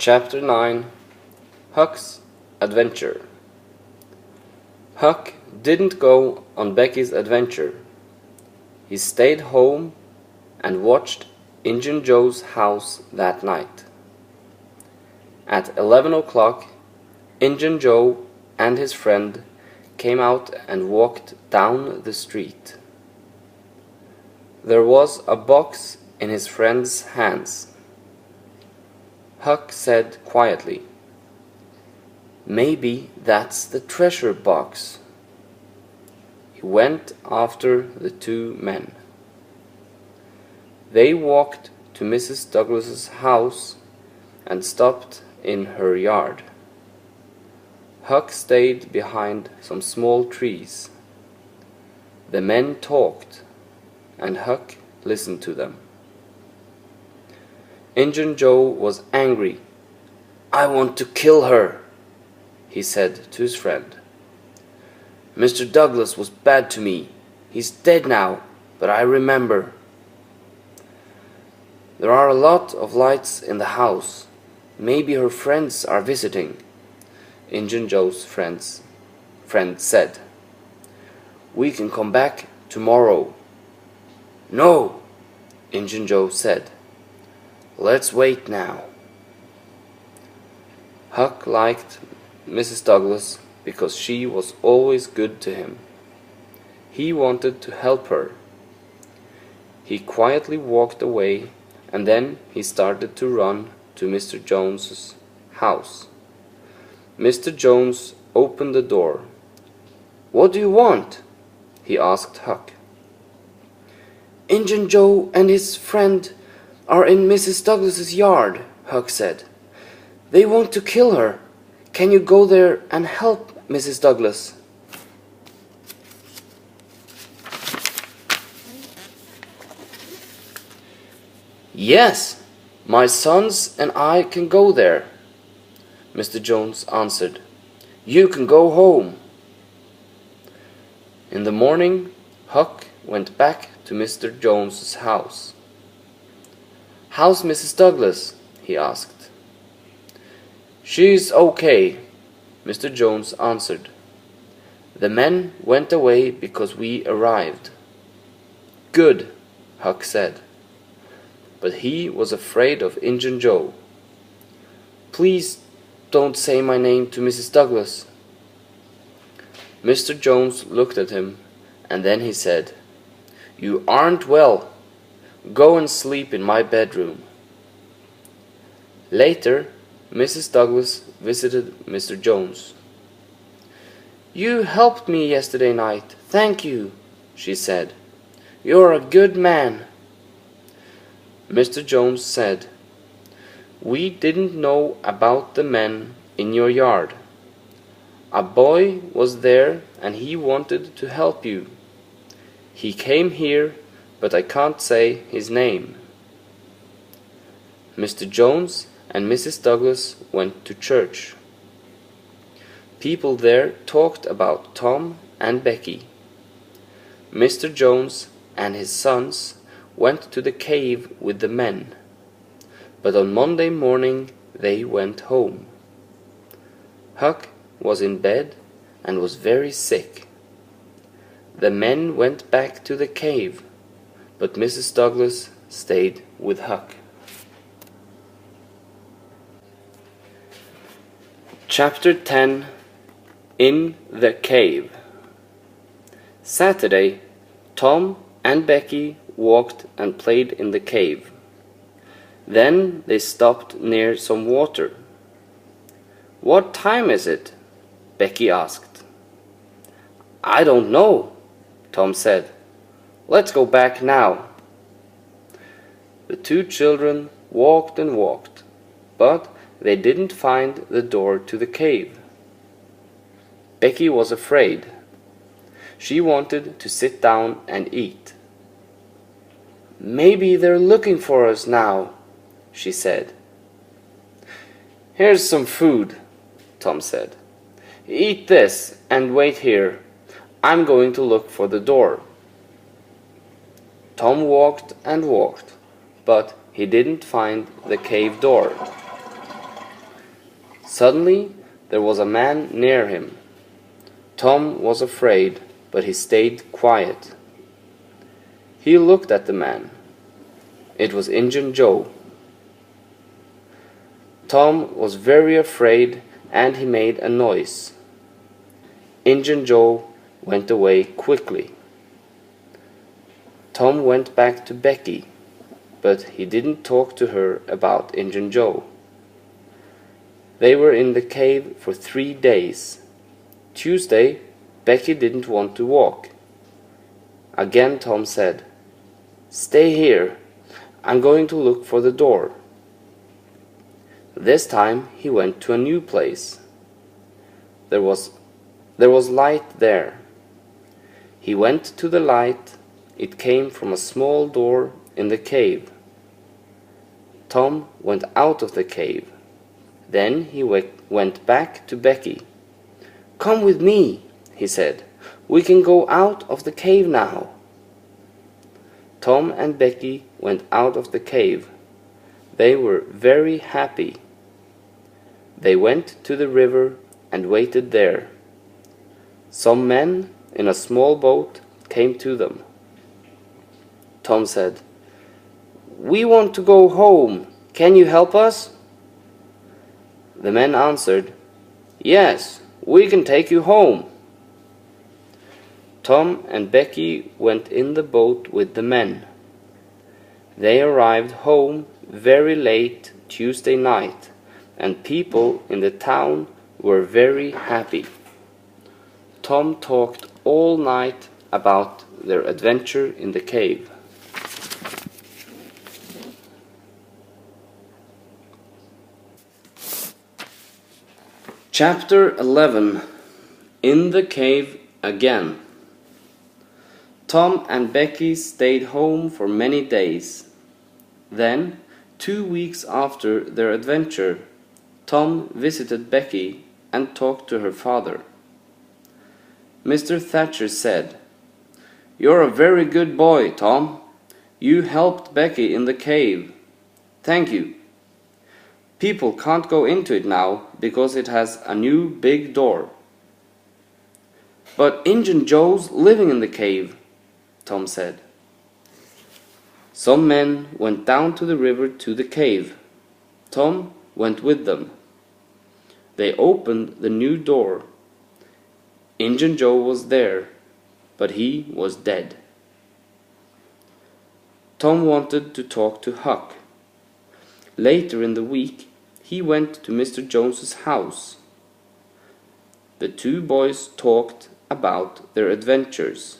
Chapter 9 Huck's Adventure. Huck didn't go on Becky's adventure. He stayed home and watched Injun Joe's house that night. At 11 o'clock, Injun Joe and his friend came out and walked down the street. There was a box in his friend's hands. Huck said quietly, "Maybe that's the treasure box." He went after the two men. They walked to Mrs. Douglas's house and stopped in her yard. Huck stayed behind some small trees. The men talked, and Huck listened to them. Injun Joe was angry. "I want to kill her," he said to his friend. "Mr. Douglas was bad to me. He's dead now, but I remember." "There are a lot of lights in the house. Maybe her friends are visiting," Injun Joe's friend said. "We can come back tomorrow." "No," Injun Joe said. "Let's wait now." Huck liked Mrs. Douglas because she was always good to him. He wanted to help her. He quietly walked away, and then he started to run to Mr. Jones's house. Mr. Jones opened the door. "What do you want?" he asked Huck. "Injun Joe and his friend are in Mrs. Douglas's yard," Huck said. "They want to kill her. Can you go there and help Mrs. Douglas?" "Yes, my sons and I can go there," Mr. Jones answered. "You can go home." In the morning, Huck went back to Mr. Jones's house. "How's Mrs. Douglas?" he asked. "She's okay," Mr. Jones answered. "The men went away because we arrived." "Good," Huck said. But he was afraid of Injun Joe. "Please don't say my name to Mrs. Douglas." Mr. Jones looked at him, and then he said, "You aren't well. Go and sleep in my bedroom." Later, Mrs. Douglas visited Mr. Jones. "You helped me yesterday night. Thank you," she said. "You're a good man." Mr. Jones said, "We didn't know about the men in your yard. A boy was there and he wanted to help you. He came here, but I can't say his name." Mr. Jones and Mrs. Douglas went to church. People there talked about Tom and Becky. Mr. Jones and his sons went to the cave with the men, but on Monday morning they went home. Huck was in bed and was very sick. The men went back to the cave, but Mrs. Douglas stayed with Huck. Chapter 10 In the Cave. Saturday, Tom and Becky walked and played in the cave. Then they stopped near some water. "What time is it?" Becky asked. "I don't know," Tom said. "Let's go back now." The two children walked and walked, but they didn't find the door to the cave. Becky was afraid. She wanted to sit down and eat. "Maybe they're looking for us now," she said. "Here's some food," Tom said. "Eat this and wait here. I'm going to look for the door." Tom walked and walked, but he didn't find the cave door. Suddenly there was a man near him. Tom was afraid, but he stayed quiet. He looked at the man. It was Injun Joe. Tom was very afraid and he made a noise. Injun Joe went away quickly. Tom went back to Becky, but he didn't talk to her about Injun Joe. They were in the cave for 3 days. Tuesday, Becky didn't want to walk. Again Tom said, "Stay here. I'm going to look for the door." This time he went to a new place. There was light there. He went to the light. It came from a small door in the cave. Tom went out of the cave. Then he went back to Becky. "Come with me," he said. "We can go out of the cave now." Tom and Becky went out of the cave. They were very happy. They went to the river and waited there. Some men in a small boat came to them. Tom said, "We want to go home. Can you help us?" The men answered, "Yes, we can take you home." Tom and Becky went in the boat with the men. They arrived home very late Tuesday night, and people in the town were very happy. Tom talked all night about their adventure in the cave. Chapter 11. In the Cave Again. Tom and Becky stayed home for many days. Then, 2 weeks after their adventure, Tom visited Becky and talked to her father. Mr. Thatcher said, "You're a very good boy, Tom. You helped Becky in the cave. Thank you. People can't go into it now because it has a new big door." "But Injun Joe's living in the cave," Tom said. Some men went down to the river to the cave. Tom went with them. They opened the new door. Injun Joe was there, but he was dead. Tom wanted to talk to Huck. Later in the week, he went to Mr. Jones's house. The two boys talked about their adventures.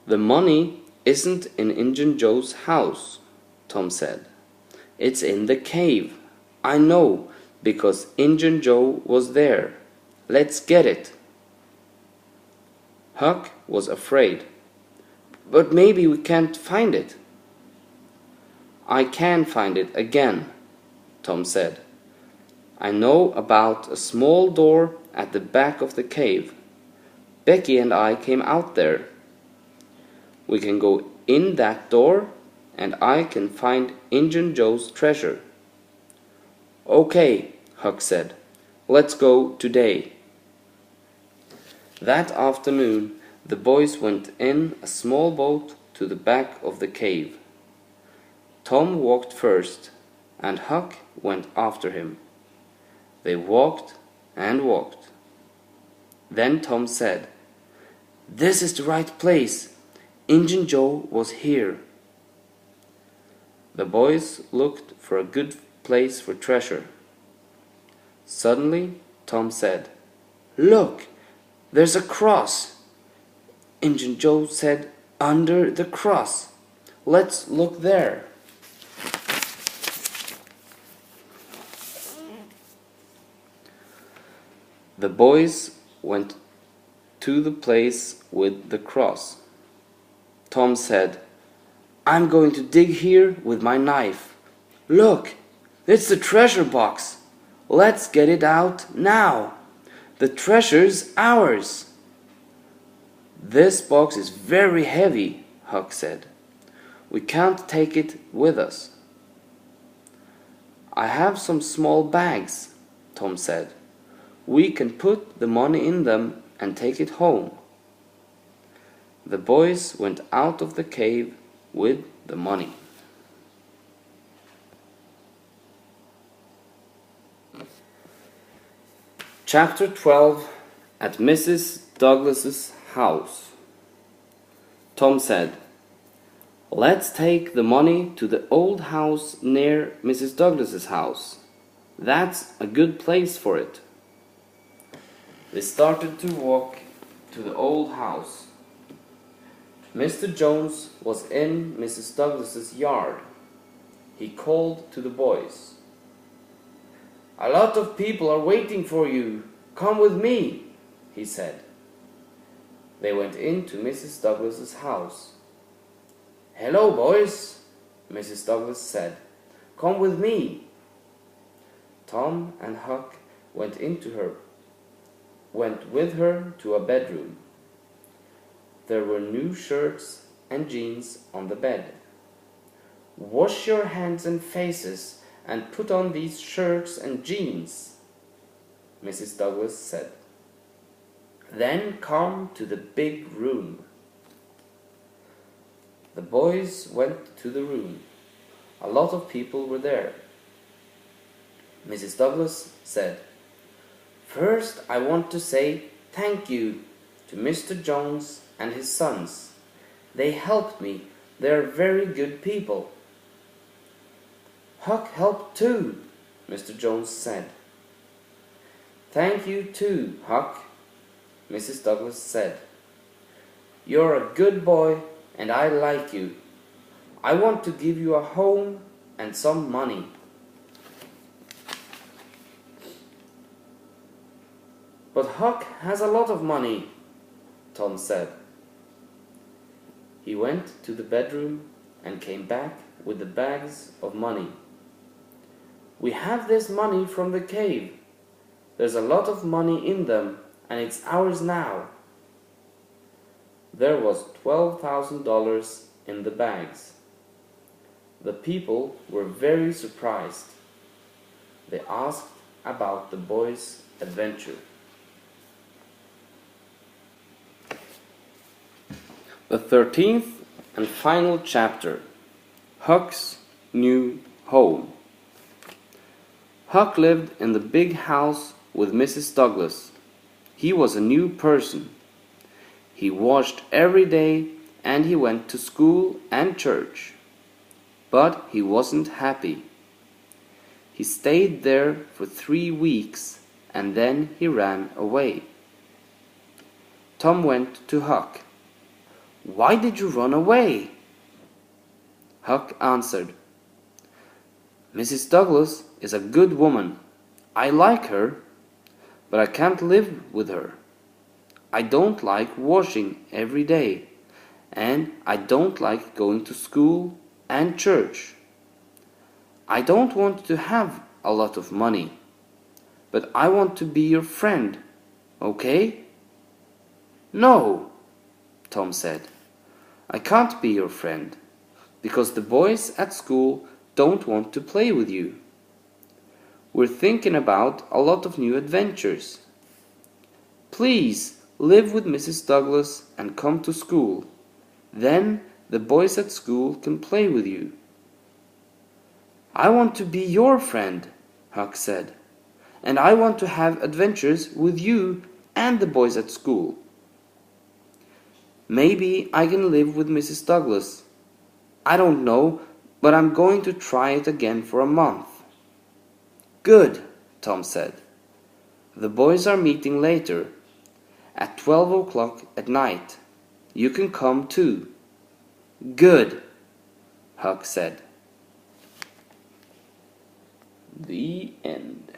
"The money isn't in Injun Joe's house," Tom said. "It's in the cave. I know, because Injun Joe was there. Let's get it." Huck was afraid. "But maybe we can't find it." "I can find it again," Tom said. "I know about a small door at the back of the cave. Becky and I came out there. We can go in that door and I can find Injun Joe's treasure." "Okay," Huck said. "Let's go today." That afternoon, the boys went in a small boat to the back of the cave. Tom walked first, and Huck went after him. They walked and walked. Then Tom said, "This is the right place. Injun Joe was here." The boys looked for a good place for treasure. Suddenly, Tom said, "Look, there's a cross." Injun Joe said, "Under the cross. Let's look there." The boys went to the place with the cross. Tom said, "I'm going to dig here with my knife. Look, it's the treasure box. Let's get it out now. The treasure's ours." "This box is very heavy," Huck said. "We can't take it with us." "I have some small bags," Tom said. "We can put the money in them and take it home." The boys went out of the cave with the money. Chapter 12. At Mrs. Douglas's house. Tom said, "Let's take the money to the old house near Mrs. Douglas's house. That's a good place for it." They started to walk to the old house. Mr. Jones was in Mrs. Douglas's yard. He called to the boys. "A lot of people are waiting for you. Come with me," he said. They went into Mrs. Douglas's house. "Hello, boys," Mrs. Douglas said. "Come with me." Tom and Huck went with her to a bedroom. There were new shirts and jeans on the bed. "Wash your hands and faces and put on these shirts and jeans," Mrs. Douglas said. "Then come to the big room." The boys went to the room. A lot of people were there. Mrs. Douglas said, "First, I want to say thank you to Mr. Jones and his sons. They helped me. They are very good people." "Huck helped too," Mr. Jones said. "Thank you too, Huck," Mrs. Douglas said. "You're a good boy and I like you. I want to give you a home and some money." "But Huck has a lot of money," Tom said. He went to the bedroom and came back with the bags of money. "We have this money from the cave. There's a lot of money in them, and it's ours now." There was $12,000 in the bags. The people were very surprised. They asked about the boys' adventure. The 13th and final chapter. Huck's new home. Huck lived in the big house with Mrs. Douglas. He was a new person. He washed every day and he went to school and church. But he wasn't happy. He stayed there for 3 weeks and then he ran away. Tom went to Huck. "Why did you run away?" Huck answered, "Mrs. Douglas is a good woman. I like her, but I can't live with her. I don't like washing every day, and I don't like going to school and church. I don't want to have a lot of money, but I want to be your friend, okay?" "No," Tom said. "I can't be your friend, because the boys at school don't want to play with you. We're thinking about a lot of new adventures. Please live with Mrs. Douglas and come to school. Then the boys at school can play with you." "I want to be your friend," Huck said, "and I want to have adventures with you and the boys at school. Maybe I can live with Mrs. Douglas. I don't know, but I'm going to try it again for a month." "Good," Tom said. "The boys are meeting later, at 12 o'clock at night. You can come too." "Good," Huck said. The end.